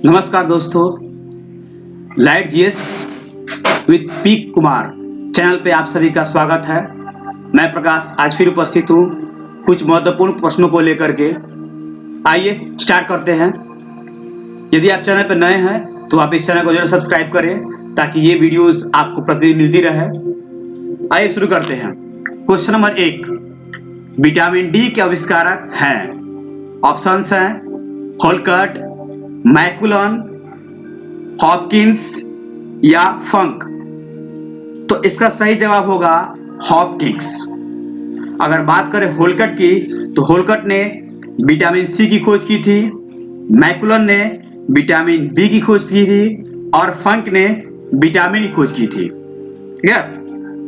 नमस्कार दोस्तों, light GS with P Kumar channel पे आप सभी का स्वागत है। मैं प्रकाश आज फिर उपस्थित हूँ कुछ महत्वपूर्ण प्रश्नों को लेकर के। आइए स्टार्ट करते हैं। यदि आप चैनल पर नए हैं तो आप इस चैनल को जरूर सब्सक्राइब करें ताकि ये वीडियोस आपको प्रतिदिन मिलती रहे। आइए शुरू करते हैं। क्वेश्चन नंबर 1, विटामिन डी के आविष्कारक हैं। ऑप्शंस हैं होलकर्ट, मैकुलन, हॉपकिंस या फंक। तो इसका सही जवाब होगा हॉपकिंस। अगर बात करें होलकट की तो होलकट ने विटामिन सी की खोज की थी, मैकुलन ने विटामिन बी की खोज की थी और फंक ने विटामिन की खोज की थी। ठीक है,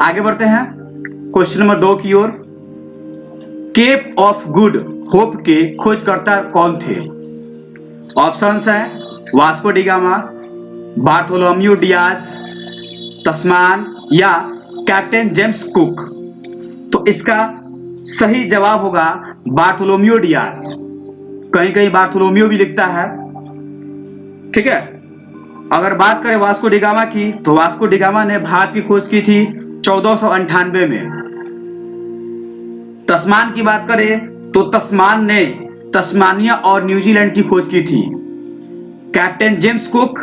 आगे बढ़ते हैं क्वेश्चन नंबर 2 की ओर। केप ऑफ गुड होप के खोजकर्ता कौन थे? ऑप्शंस हैं Vasco da Gama, Bartholomew Dias, Tasman या कैप्टन जेम्स कुक। तो इसका सही जवाब होगा बार्थोलोम्यू डियाज। कहीं कहीं बार्थोलोम्यू भी लिखता है। ठीक है, अगर बात करें वास्को डी गामा की तो वास्को डी गामा ने भारत की खोज की थी 1498 में। तस्मान की बात करें तो तस्मान ने तस्मानिया और न्यूजीलैंड की खोज की थी। कैप्टन जेम्स कुक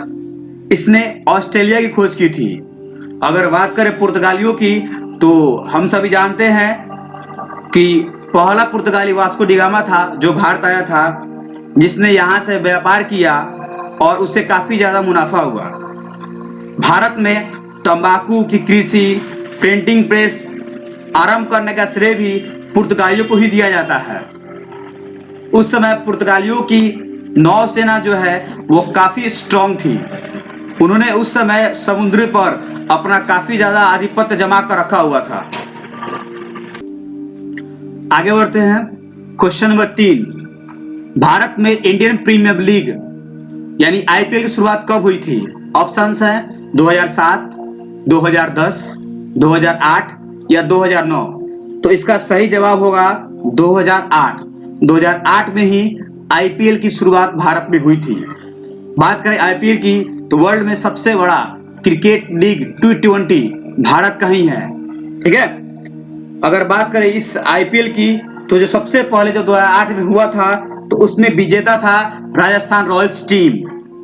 इसने ऑस्ट्रेलिया की खोज की थी। अगर बात करें पुर्तगालियों की तो हम सभी जानते हैं कि पहला पुर्तगाली वास्को डी गामा था जो भारत आया था, जिसने यहां से व्यापार किया और उसे काफी ज्यादा मुनाफा हुआ। भारत में तंबाकू की कृषि, प्रिंटिंग प्रेस आरंभ करने का श्रेय भी पुर्तगालियों को ही दिया जाता है। उस समय पुर्तगालियों की नौसेना जो है वो काफी स्ट्रॉन्ग थी। उन्होंने उस समय समुद्र पर अपना काफी ज्यादा आधिपत्य जमा कर रखा हुआ था। आगे बढ़ते हैं क्वेश्चन नंबर 3, भारत में इंडियन प्रीमियर लीग यानी आईपीएल की शुरुआत कब हुई थी? ऑप्शंस हैं 2007, 2010, 2008 या 2009। तो इसका सही जवाब होगा 2008। 2008 में ही आईपीएल की शुरुआत भारत में हुई थी। बात करें आईपीएल की तो वर्ल्ड में सबसे बड़ा क्रिकेट लीग T20 भारत का ही है। ठीक है, अगर बात करें इस आईपीएल की तो जो सबसे पहले जो 2008 में हुआ था तो उसमें विजेता था राजस्थान रॉयल्स टीम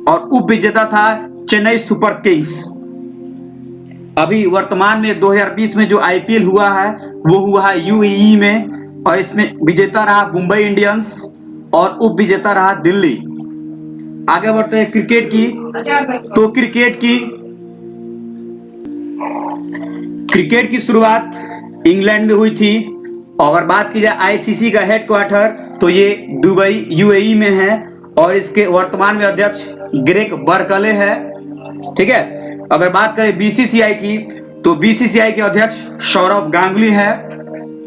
और उप विजेता था चेन्नई सुपर किंग्स। अभी वर्तमान में 2020 में जो आईपीएल हुआ है वो हुआ है यूएई में और इसमें विजेता रहा मुंबई इंडियंस और उप विजेता रहा दिल्ली। आगे बढ़ते हैं क्रिकेट की तो क्रिकेट की शुरुआत इंग्लैंड में हुई थी। अगर बात की जाए आईसीसी का हेडक्वार्टर तो ये दुबई यूएई में है और इसके वर्तमान में अध्यक्ष ग्रेग बर्कले है। ठीक है, अगर बात करें बीसीसीआई की तो बीसीसीआई के अध्यक्ष सौरव गांगुली है।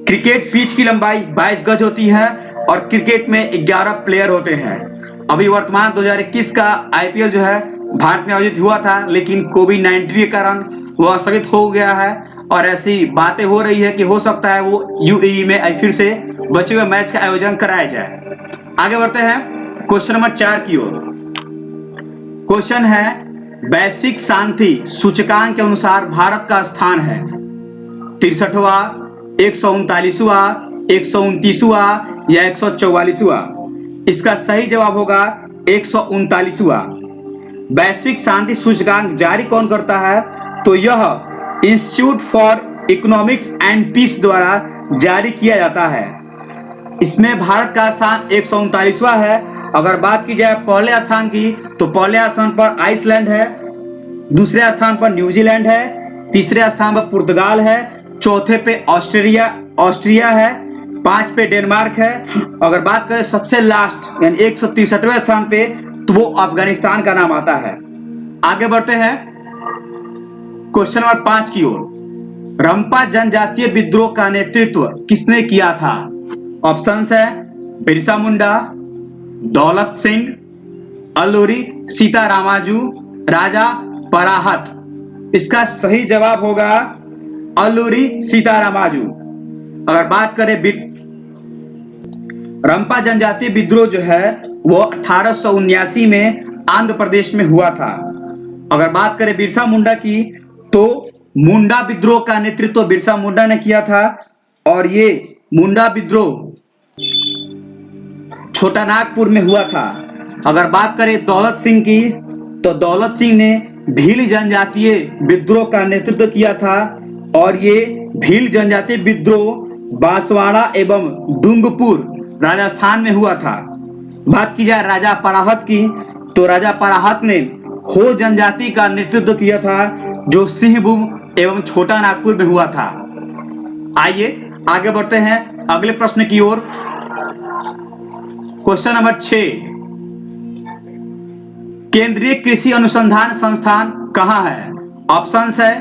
क्रिकेट पिच की लंबाई 22 गज होती है और क्रिकेट में 11 प्लेयर होते हैं। अभी वर्तमान 2021 का आईपीएल जो है भारत में आयोजित हुआ था, लेकिन कोविड-19 के कारण वो स्थगित हो गया है और ऐसी बातें हो रही है कि हो सकता है वो यूएई में फिर से बचे हुए मैच का आयोजन कराया जाए। आगे बढ़ते हैं क्वेश्चन नंबर 4 की ओर। क्वेश्चन है वैश्विक शांति सूचकांक के अनुसार भारत का स्थान है 63वां, 139वां, 129वां या 144वां। इसका सही जवाब होगा 139वां। वैश्विक शांति सूचकांक जारी कौन करता है? तो यह institute for economics and peace द्वारा जारी किया जाता है। इसमें भारत का स्थान 139वां है। अगर बात की जाए पहले स्थान की तो पहले स्थान पर आइसलैंड है, दूसरे स्थान पर न्यूजीलैंड है, तीसरे स्थान पर पुर्तगाल है, चौथे पे ऑस्ट्रिया है, 5 पे डेनमार्क है। अगर बात करें सबसे लास्ट यानी 163वें स्थान पे तो वो अफगानिस्तान का नाम आता है। आगे बढ़ते हैं क्वेश्चन नंबर 5 की ओर। रंपा जनजातीय विद्रोह का नेतृत्व किसने किया था? ऑप्शंस है बिरसा मुंडा, दौलत सिंह, अल्लूरी सीतारामाजू, राजा पराहत। इसका सही जवाब होगा अल्लूरी सीतारामाजू। अगर बात करें रंपा जनजातीय विद्रोह जो है वो 1879 में आंध्र प्रदेश में हुआ था। अगर बात करें बिरसा मुंडा की, तो मुंडा विद्रोह का नेतृत्व बिरसा मुंडा ने किया था और ये मुंडा विद्रोह छोटा नागपुर में हुआ था। अगर बात करें दौलत सिंह की, तो दौलत सिंह ने भील जनजातीय विद्रोह का नेतृत्व किया था और ये भील जनजातीय विद्रोह बांसवाड़ा एवं डूंगरपुर राजस्थान में हुआ था। बात की जाए राजा पराहत की, तो राजा पराहत ने हो जनजाति का नेतृत्व किया था जो सिंहभूम एवं छोटा नागपुर में हुआ था। आइए आगे बढ़ते हैं अगले प्रश्न की ओर। क्वेश्चन नंबर 6, केंद्रीय कृषि अनुसंधान संस्थान कहां है? ऑप्शंस है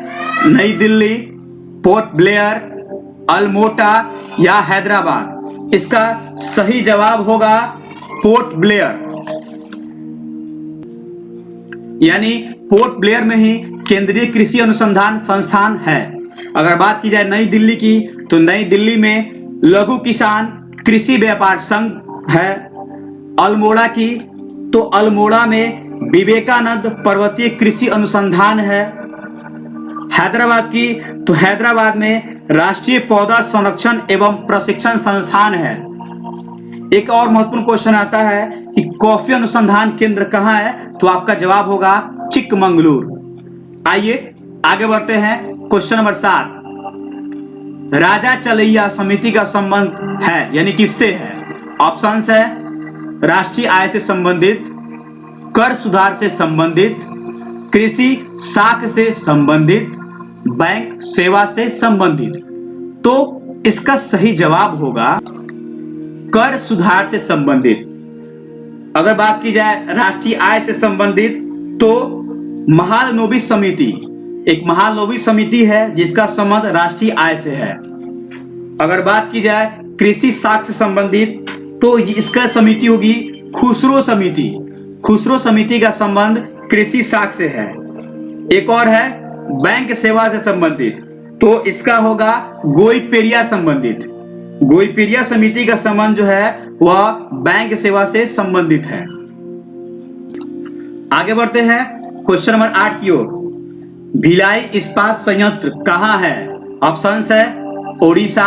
नई दिल्ली, पोर्ट ब्लेयर, अल्मोड़ा या हैदराबाद। इसका सही जवाब होगा पोर्ट ब्लेयर, यानी पोर्ट ब्लेयर में ही केंद्रीय कृषि अनुसंधान संस्थान है। अगर बात की जाए नई दिल्ली की, तो नई दिल्ली में लघु किसान कृषि व्यापार संघ है। अल्मोड़ा की, तो अल्मोड़ा में विवेकानंद पर्वतीय कृषि अनुसंधान है। हैदराबाद की, तो हैदराबाद में राष्ट्रीय पौधा संरक्षण एवं प्रशिक्षण संस्थान है। एक और महत्वपूर्ण क्वेश्चन आता है कि कॉफी अनुसंधान केंद्र कहां है? तो आपका जवाब होगा चिकमंगलुर। आइए आगे बढ़ते हैं। क्वेश्चन नंबर 7, राजा चलैया समिति का संबंध है यानी किससे है? ऑप्शंस है राष्ट्रीय आय से संबंधित, कर सुधार से संबंधित, कृषि साख से संबंधित, बैंक सेवा से संबंधित। तो इसका सही जवाब होगा कर सुधार से संबंधित। अगर बात की जाए राष्ट्रीय आय से संबंधित, तो महालनोबिस समिति, एक महालनोबिस समिति है जिसका संबंध राष्ट्रीय आय से है। अगर बात की जाए कृषि साख से संबंधित, तो इसका समिति होगी खुसरो समिति। खुसरो समिति का संबंध कृषि साख से है। एक और है बैंक सेवा से संबंधित, तो इसका होगा गोइपेरिया संबंधित। गोइपेरिया समिति का संबंध जो है वह बैंक सेवा से संबंधित है। आगे बढ़ते हैं क्वेश्चन नंबर 8 की ओर। भिलाई इस्पात संयंत्र कहां है? ऑप्शंस है ओडिशा,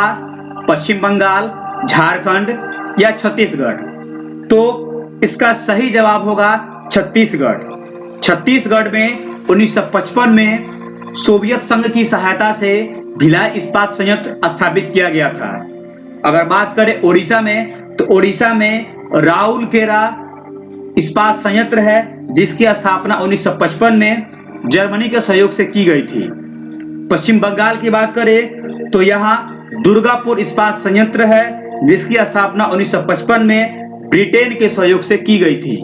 पश्चिम बंगाल, झारखंड या छत्तीसगढ़। तो इसका सही जवाब होगा छत्तीसगढ़। छत्तीसगढ़ में 1955 में सोवियत संघ की सहायता से भिलाई इस्पात संयंत्र स्थापित किया गया था। अगर बात करें ओडिशा में, तो ओडिशा में राउरकेला इस्पात संयंत्र है जिसकी स्थापना 1955 में जर्मनी के सहयोग से की गई थी। पश्चिम बंगाल की बात करें तो यहाँ दुर्गापुर इस्पात संयंत्र है जिसकी स्थापना 1955 में ब्रिटेन के सहयोग से की गई थी।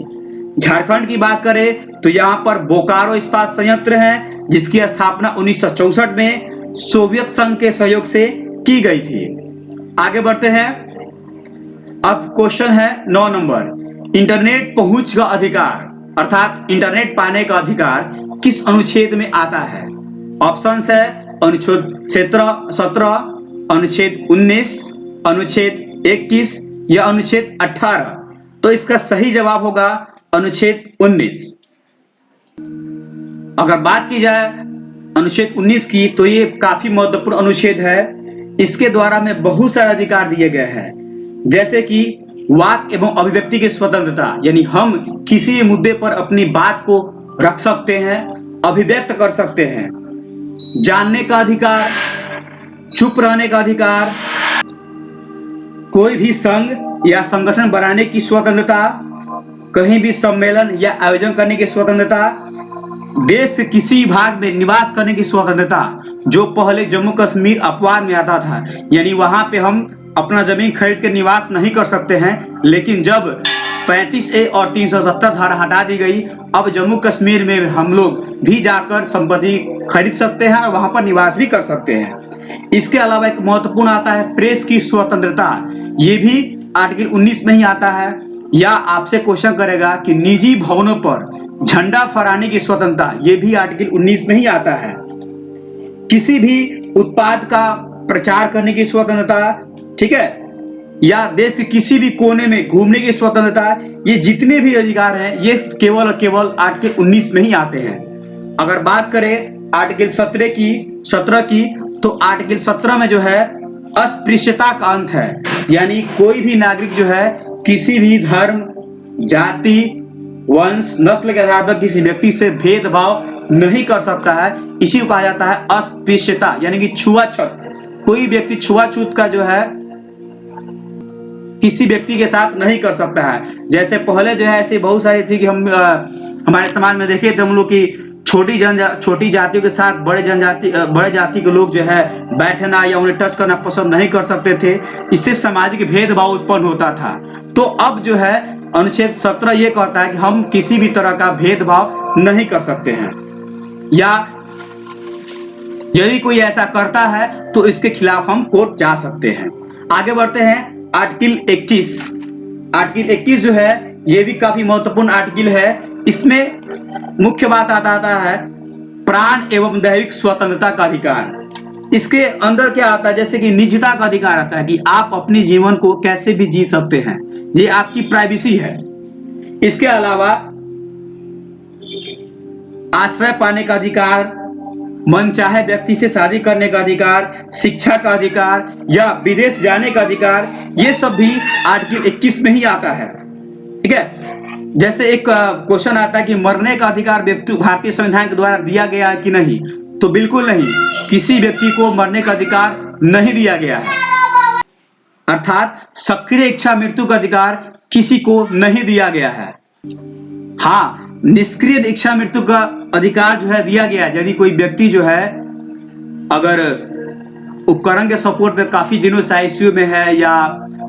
झारखंड की बात करें तो यहाँ पर बोकारो इस्पात संयंत्र है जिसकी स्थापना 1964 में सोवियत संघ के सहयोग से की गई थी। आगे बढ़ते हैं। अब क्वेश्चन है 9 नंबर, इंटरनेट पहुंच का अधिकार अर्थात इंटरनेट पाने का अधिकार किस अनुच्छेद में आता है? ऑप्शंस है अनुच्छेद 17, अनुच्छेद 19, अनुच्छेद 21 या अनुच्छेद 18। तो इसका सही जवाब होगा अनुच्छेद 19। अगर बात की जाए अनुच्छेद 19 की, तो ये काफी महत्वपूर्ण अनुच्छेद है। इसके द्वारा में बहुत सारे अधिकार दिए गए हैं, जैसे कि वाक एवं अभिव्यक्ति की स्वतंत्रता, यानी हम किसी भी मुद्दे पर अपनी बात को रख सकते हैं, अभिव्यक्त कर सकते हैं। जानने का अधिकार, चुप रहने का अधिकार, कोई भी संघ या संगठन बनाने की स्वतंत्रता, कहीं भी सम्मेलन या आयोजन करने की स्वतंत्रता, देश के किसी भाग में निवास करने की स्वतंत्रता, जो पहले जम्मू कश्मीर अपवाद में आता था, यानी वहां पे हम अपना जमीन खरीद के निवास नहीं कर सकते हैं, लेकिन जब 35A और 370 धारा हटा दी गई, अब जम्मू कश्मीर में हम लोग भी जाकर संपत्ति खरीद सकते हैं और वहां पर निवास भी कर सकते हैं। इसके अलावा एक महत्वपूर्ण आता है प्रेस की स्वतंत्रता, ये भी आर्टिकल 19 में ही आता है। या आपसे क्वेश्चन करेगा कि निजी भवनों पर झंडा फहराने की स्वतंत्रता, ये भी आर्टिकल 19 में ही आता है। किसी भी उत्पाद का प्रचार करने की स्वतंत्रता, ठीक है, या देश के किसी भी कोने में घूमने की स्वतंत्रता, ये जितने भी अधिकार हैं ये केवल और केवल आर्टिकल 19 में ही आते हैं। अगर बात करें आर्टिकल 17 की तो आर्टिकल 17 में जो है अस्पृश्यता का अंत है, यानी कोई भी नागरिक जो है किसी भी धर्म, जाति, वंश, नस्ल के आधार पर किसी व्यक्ति से भेदभाव नहीं कर सकता है। इसी को कहा जाता है अस्पृश्यता, यानी कि छुआछूत। कोई व्यक्ति छुआछूत का जो है किसी व्यक्ति के साथ नहीं कर सकता है। जैसे पहले जो है ऐसी बहुत सारी थी कि हम हमारे समाज में देखे थे हम लोग की छोटी जातियों के साथ बड़े जाति के लोग जो है बैठना या उन्हें टच करना पसंद नहीं कर सकते थे। इससे सामाजिक भेदभाव उत्पन्न होता था। तो अब जो है अनुच्छेद 17 ये कहता है कि हम किसी भी तरह का भेदभाव नहीं कर सकते हैं, या यदि कोई ऐसा करता है तो इसके खिलाफ हम कोर्ट जा सकते हैं। आगे बढ़ते हैं आर्टिकल 21। आर्टिकल 21 जो है ये भी काफी महत्वपूर्ण आर्टिकल है। इसमें मुख्य बात आता है प्राण एवं दैहिक स्वतंत्रता का अधिकार। इसके अंदर क्या आता है, जैसे कि निजता का अधिकार आता है कि आप अपने जीवन को कैसे भी जी सकते हैं, ये आपकी प्राइवेसी है। इसके अलावा आश्रय पाने का अधिकार, मनचाहे व्यक्ति से शादी करने का अधिकार, शिक्षा का अधिकार या विदेश जाने का अधिकार, ये सब भी आर्टिकल 21 में ही आता है। ठीक है। जैसे एक क्वेश्चन आता है कि मरने का अधिकार व्यक्ति भारतीय संविधान के द्वारा दिया गया है कि नहीं, तो बिल्कुल नहीं, किसी व्यक्ति को मरने का अधिकार नहीं दिया गया है। अर्थात सक्रिय इच्छा मृत्यु का अधिकार किसी को नहीं दिया गया है। हाँ, निष्क्रिय इच्छा मृत्यु का अधिकार जो है दिया गया है। यदि कोई व्यक्ति जो है अगर उपकरण के सपोर्ट पे काफी दिनों से आईसीयू में है या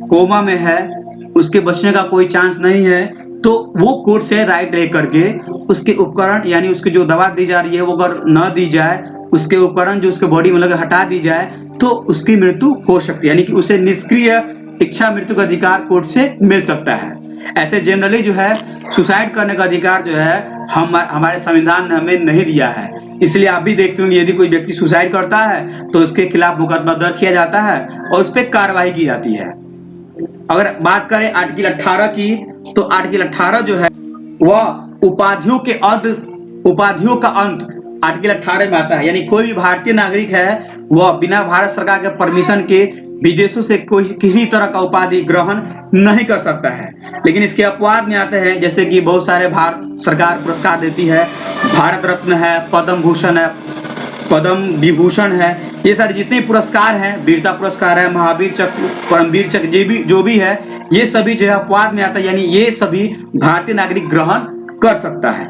कोमा में है, उसके बचने का कोई चांस नहीं है, तो वो कोर्ट से राइट लेकर के उसके उपकरण यानी उसकी जो दवा दी जा रही है वो अगर न दी जाए, उसके उपकरण जो उसके बॉडी में लगे हटा दी जाए, तो उसकी मृत्यु हो सकती है, यानी कि उसे निष्क्रिय इच्छा मृत्यु का अधिकार कोर्ट से मिल सकता है। ऐसे जनरली जो है सुसाइड करने का अधिकार जो है हमारे संविधान ने हमें नहीं दिया है। इसलिए आप भी देखते होंगे यदि कोई व्यक्ति सुसाइड करता है तो उसके खिलाफ मुकदमा दर्ज किया जाता है और उस पर कार्रवाई की जाती है। अगर बात करें आर्टिकल 18 की, तो आर्टिकल 18 जो है वह उपाधियों का अंत आर्टिकल 18 में आता है। यानी कोई भी भारतीय नागरिक है वह बिना भारत सरकार के परमिशन के विदेशों से कोई किसी तरह का उपाधि ग्रहण नहीं कर सकता है। लेकिन इसके अपवाद में आते हैं, जैसे कि बहुत सारे भारत सरकार पुरस्कार देती है, भारत रत्न है, पद्म भूषण है, पद्म विभूषण है, ये सारे जितने पुरस्कार हैं, वीरता पुरस्कार है, महावीर चक्र, परमवीर चक्र, जो भी है, ये सभी जो है अपवाद में आता है। यानी ये सभी भारतीय नागरिक ग्रहण कर सकता है।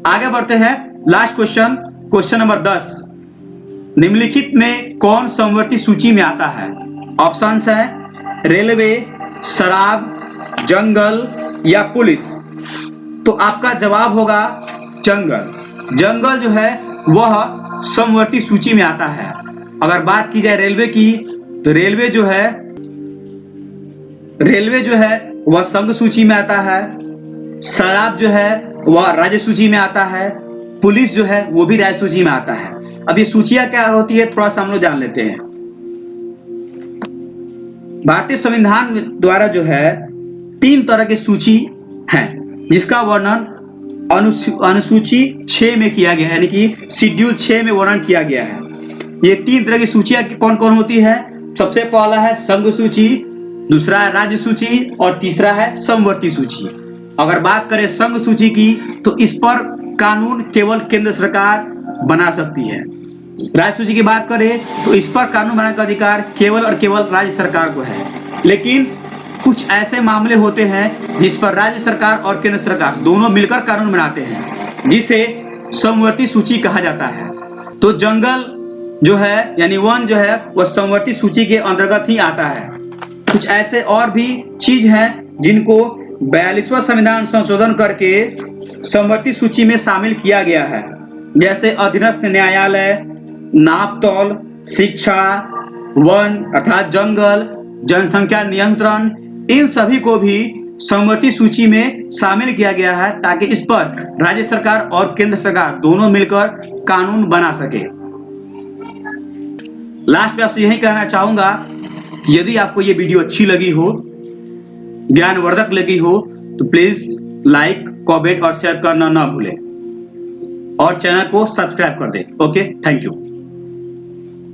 आगे बढ़ते हैं, लास्ट क्वेश्चन नंबर 10। निम्नलिखित में कौन समवर्ती सूची में आता है? ऑप्शंस है रेलवे, शराब, जंगल या पुलिस। तो आपका जवाब होगा जंगल। जंगल जो है वह समवर्ती सूची में आता है। अगर बात की जाए रेलवे की, तो रेलवे जो है वह संघ सूची में आता है, शराब जो है वह राज्य सूची में आता है, पुलिस जो है वो भी राज्य सूची में आता है। अब ये सूचियां क्या होती है थोड़ा सा हम लोग जान लेते हैं। भारतीय संविधान द्वारा जो है 3 तरह की सूची है, जिसका वर्णन अनुसूची 6 में किया गया है, यानी कि शेड्यूल 6 में वर्णन किया गया है। ये 3 तरह की सूचियां कौन कौन होती है? सबसे पहला है संघ सूची, दूसरा है राज्य सूची और तीसरा है समवर्ती सूची। अगर बात करें संघ सूची की, तो इस पर कानून केवल केंद्र सरकार बना सकती है। राज्य सूची की बात करें तो इस पर कानून बनाने का अधिकार केवल और केवल राज्य सरकार को है। लेकिन कुछ ऐसे मामले होते हैं जिस पर राज्य सरकार और केंद्र सरकार दोनों मिलकर कानून बनाते हैं, जिसे समवर्ती सूची कहा जाता है। तो जंगल जो है यानी वन जो है वह समवर्ती सूची के अंतर्गत ही आता है। कुछ ऐसे और भी चीज हैं जिनको 42वां संविधान संशोधन करके समवर्ती सूची में शामिल किया गया है, जैसे अधीनस्थ न्यायालय, नापतौल, शिक्षा, वन अर्थात जंगल, जनसंख्या नियंत्रण, इन सभी को भी समवर्ती सूची में शामिल किया गया है ताकि इस पर राज्य सरकार और केंद्र सरकार दोनों मिलकर कानून बना सके। लास्ट में आपसे यही कहना चाहूंगा यदि आपको ये वीडियो अच्छी लगी हो, ज्ञानवर्धक लगी हो, तो प्लीज लाइक, कमेंट और शेयर करना ना भूलें और चैनल को सब्सक्राइब कर दें। Okay, thank you.